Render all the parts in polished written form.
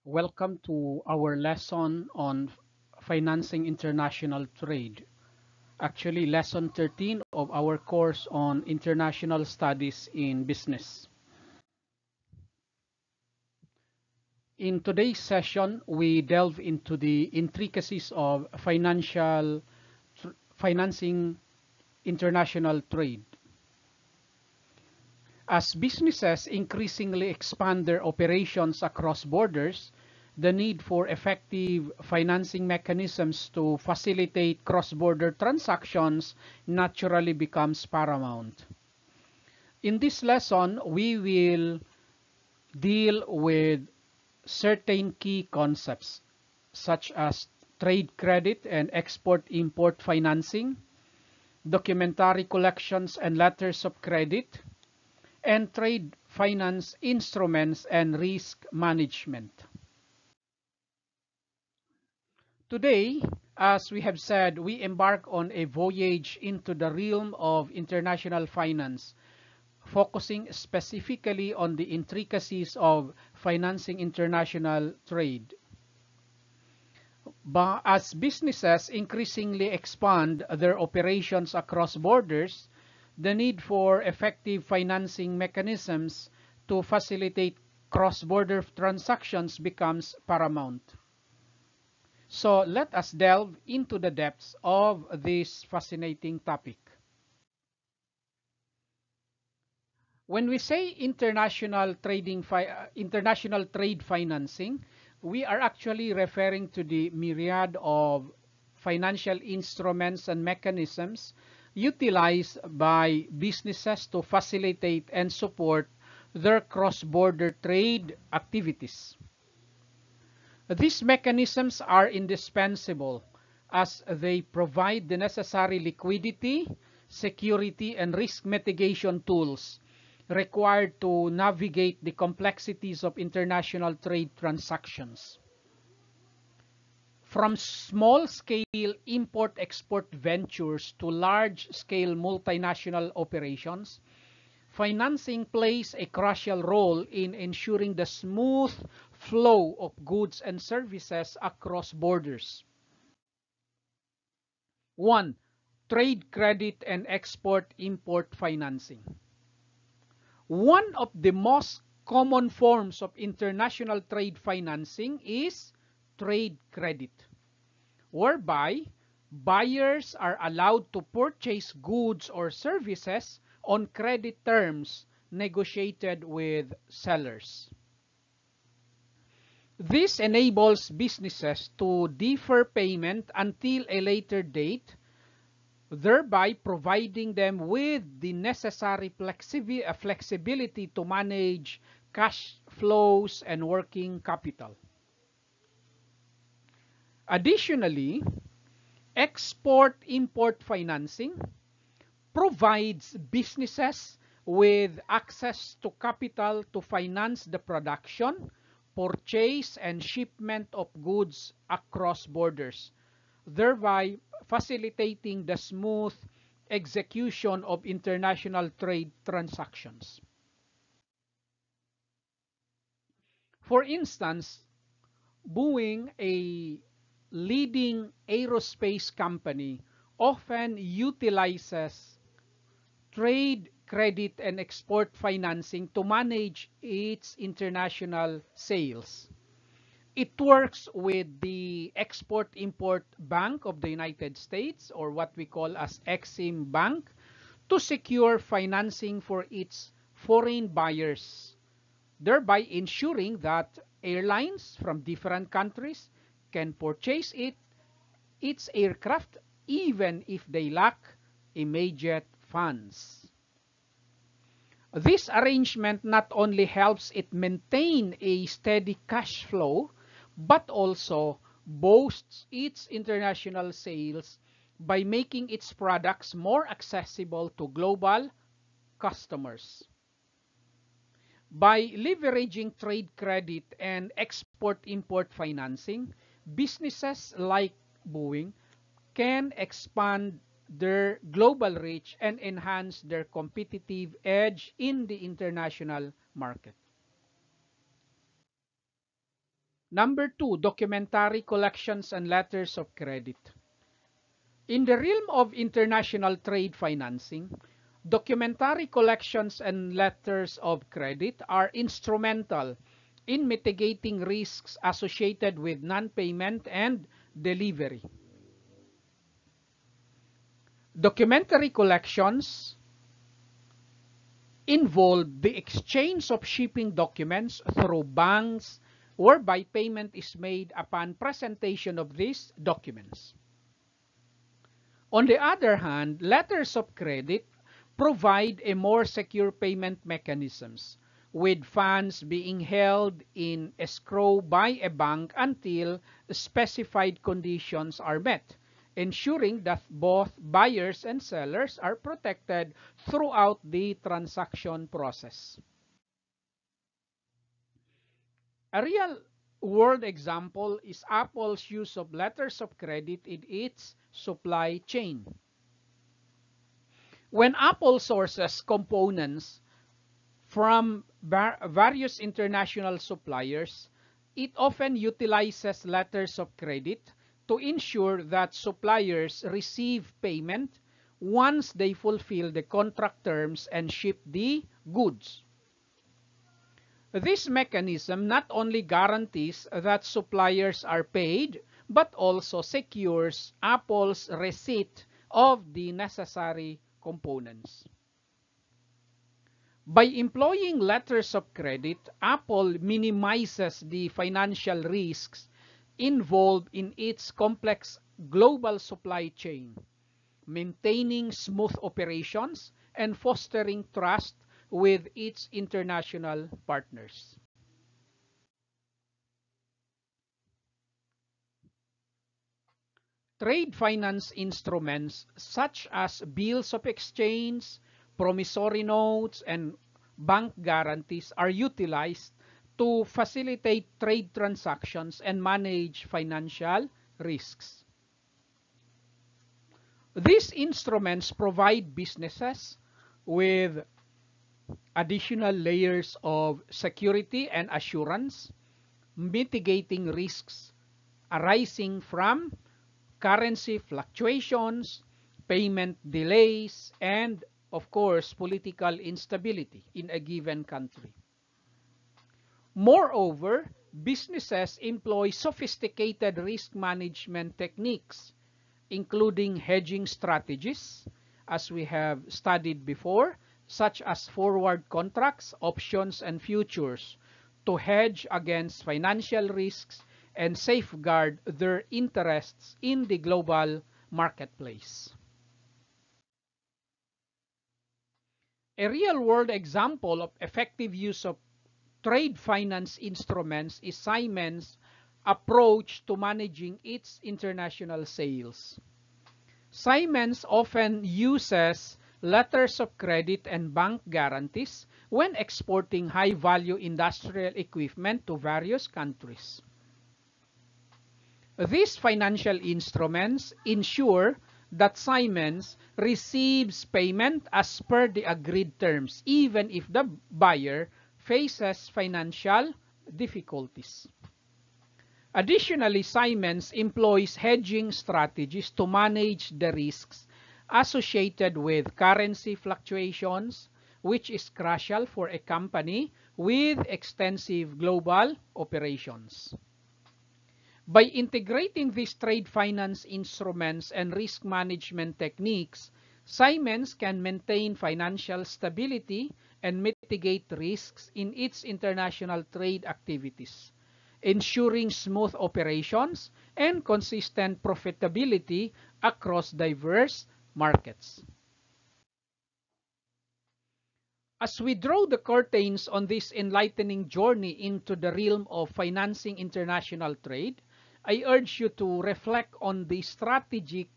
Welcome to our lesson on financing international trade. Actually, lesson 13 of our course on international studies in business. In today's session, we delve into the intricacies of financing international trade. As businesses increasingly expand their operations across borders, the need for effective financing mechanisms to facilitate cross-border transactions naturally becomes paramount. In this lesson, we will deal with certain key concepts such as trade credit and export-import financing, documentary collections and letters of credit, and trade finance instruments and risk management. Today, as we have said, we embark on a voyage into the realm of international finance, focusing specifically on the intricacies of financing international trade. But as businesses increasingly expand their operations across borders, the need for effective financing mechanisms to facilitate cross-border transactions becomes paramount. So let us delve into the depths of this fascinating topic. When we say international trade financing, we are actually referring to the myriad of financial instruments and mechanisms utilized by businesses to facilitate and support their cross-border trade activities. These mechanisms are indispensable as they provide the necessary liquidity, security, and risk mitigation tools required to navigate the complexities of international trade transactions. From small-scale import-export ventures to large-scale multinational operations, financing plays a crucial role in ensuring the smooth flow of goods and services across borders. 1. Trade credit and export-import financing. One of the most common forms of international trade financing is trade credit, whereby buyers are allowed to purchase goods or services on credit terms negotiated with sellers. This enables businesses to defer payment until a later date, thereby providing them with the necessary flexibility to manage cash flows and working capital. Additionally, export-import financing provides businesses with access to capital to finance the production, purchase, and shipment of goods across borders, thereby facilitating the smooth execution of international trade transactions. For instance, Boeing, a leading aerospace company, often utilizes trade credit and export financing to manage its international sales. It works with the Export-Import Bank of the United States, or what we call as Exim Bank, to secure financing for its foreign buyers, thereby ensuring that airlines from different countries can purchase its aircraft even if they lack immediate funds. This arrangement not only helps it maintain a steady cash flow, but also boosts its international sales by making its products more accessible to global customers. By leveraging trade credit and export-import financing, businesses like Boeing can expand their global reach and enhance their competitive edge in the international market. Number 2, documentary collections and letters of credit. In the realm of international trade financing, documentary collections and letters of credit are instrumental in mitigating risks associated with non-payment and delivery. Documentary collections involve the exchange of shipping documents through banks whereby payment is made upon presentation of these documents. On the other hand, letters of credit provide a more secure payment mechanisms, with funds being held in escrow by a bank until specified conditions are met, ensuring that both buyers and sellers are protected throughout the transaction process. A real-world example is Apple's use of letters of credit in its supply chain. When Apple sources components from various international suppliers, it often utilizes letters of credit to ensure that suppliers receive payment once they fulfill the contract terms and ship the goods. This mechanism not only guarantees that suppliers are paid, but also secures Apple's receipt of the necessary components. By employing letters of credit, Apple minimizes the financial risks involved in its complex global supply chain, maintaining smooth operations and fostering trust with its international partners. Trade finance instruments such as bills of exchange, promissory notes, and bank guarantees are utilized to facilitate trade transactions and manage financial risks. These instruments provide businesses with additional layers of security and assurance, mitigating risks arising from currency fluctuations, payment delays, and, of course, political instability in a given country. Moreover, businesses employ sophisticated risk management techniques, including hedging strategies, as we have studied before, such as forward contracts, options, and futures, to hedge against financial risks and safeguard their interests in the global marketplace. A real-world example of effective use of trade finance instruments is Siemens' approach to managing its international sales. Siemens often uses letters of credit and bank guarantees when exporting high-value industrial equipment to various countries. These financial instruments ensure that Siemens receives payment as per the agreed terms, even if the buyer faces financial difficulties. Additionally, Siemens employs hedging strategies to manage the risks associated with currency fluctuations, which is crucial for a company with extensive global operations. By integrating these trade finance instruments and risk management techniques, Siemens can maintain financial stability and mitigate risks in its international trade activities, ensuring smooth operations and consistent profitability across diverse markets. As we draw the curtains on this enlightening journey into the realm of financing international trade, I urge you to reflect on the strategic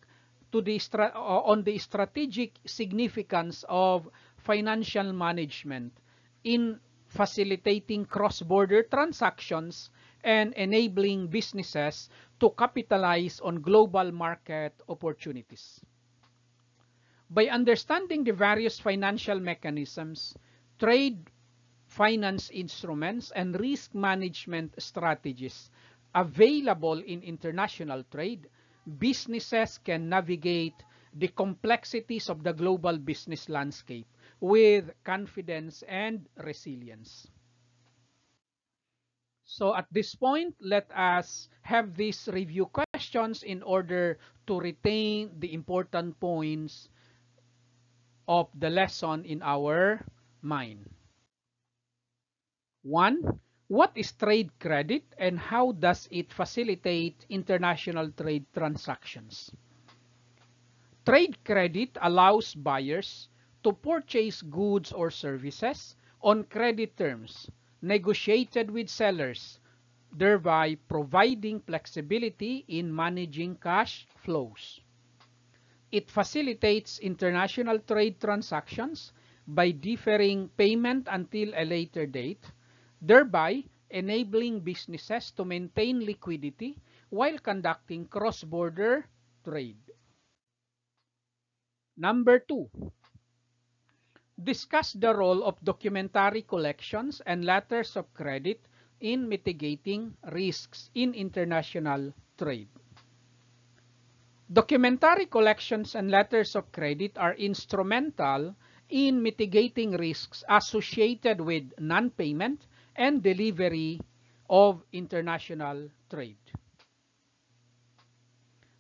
significance of financial management in facilitating cross-border transactions and enabling businesses to capitalize on global market opportunities. By understanding the various financial mechanisms, trade finance instruments and risk management strategies available in international trade, businesses can navigate the complexities of the global business landscape with confidence and resilience. So at this point, let us have these review questions in order to retain the important points of the lesson in our mind. 1. What is trade credit and how does it facilitate international trade transactions? Trade credit allows buyers to purchase goods or services on credit terms negotiated with sellers, thereby providing flexibility in managing cash flows. It facilitates international trade transactions by deferring payment until a later date, thereby enabling businesses to maintain liquidity while conducting cross-border trade. Number 2, discuss the role of documentary collections and letters of credit in mitigating risks in international trade. Documentary collections and letters of credit are instrumental in mitigating risks associated with non-payment and delivery of international trade.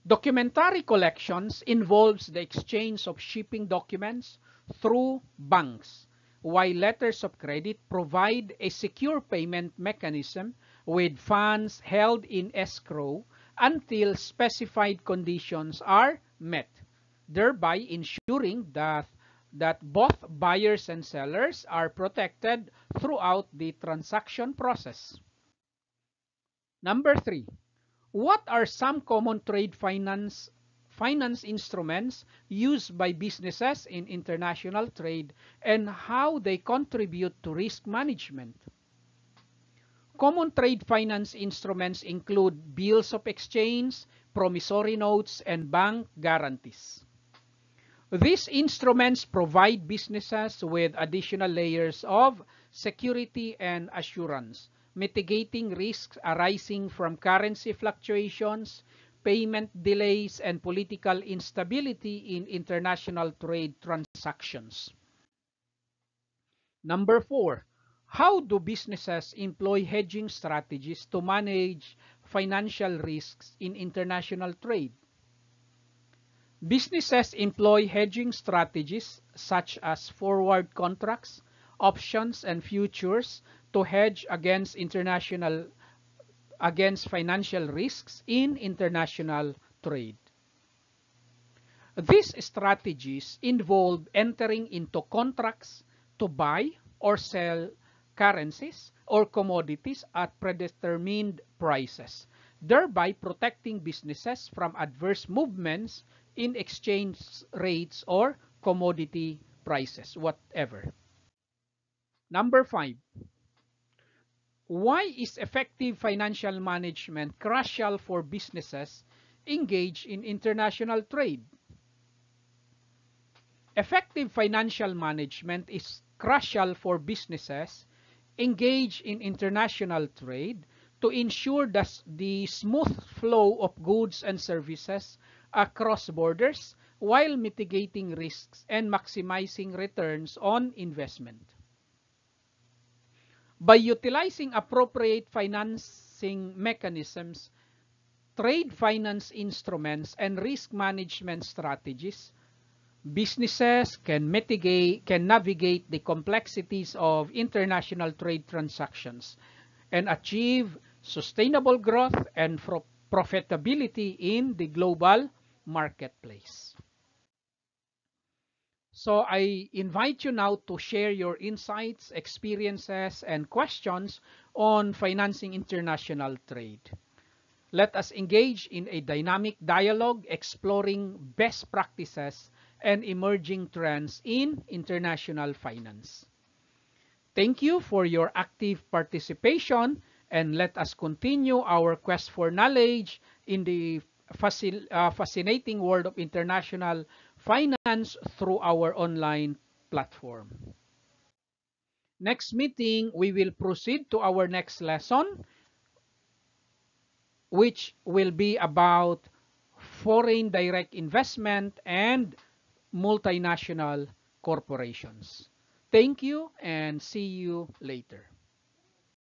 Documentary collections involves the exchange of shipping documents through banks, while letters of credit provide a secure payment mechanism with funds held in escrow until specified conditions are met, thereby ensuring that both buyers and sellers are protected throughout the transaction process. Number 3, what are some common trade finance instruments used by businesses in international trade and how they contribute to risk management? Common trade finance instruments include bills of exchange, promissory notes, and bank guarantees. These instruments provide businesses with additional layers of security and assurance, mitigating risks arising from currency fluctuations, payment delays, and political instability in international trade transactions. Number 4, how do businesses employ hedging strategies to manage financial risks in international trade? Businesses employ hedging strategies such as forward contracts, options, and futures to hedge against financial risks in international trade. These strategies involve entering into contracts to buy or sell currencies or commodities at predetermined prices, thereby protecting businesses from adverse movements in exchange rates or commodity prices, whatever. Number 5, why is effective financial management crucial for businesses engaged in international trade? Effective financial management is crucial for businesses engaged in international trade to ensure the smooth flow of goods and services across borders while mitigating risks and maximizing returns on investment. By utilizing appropriate financing mechanisms, trade finance instruments, and risk management strategies, businesses can navigate the complexities of international trade transactions and achieve sustainable growth and profitability in the global marketplace. So I invite you now to share your insights, experiences, and questions on financing international trade. Let us engage in a dynamic dialogue exploring best practices and emerging trends in international finance. Thank you for your active participation, and let us continue our quest for knowledge in the fascinating world of international finance through our online platform. Next meeting, we will proceed to our next lesson, which will be about foreign direct investment and multinational corporations. Thank you and see you later.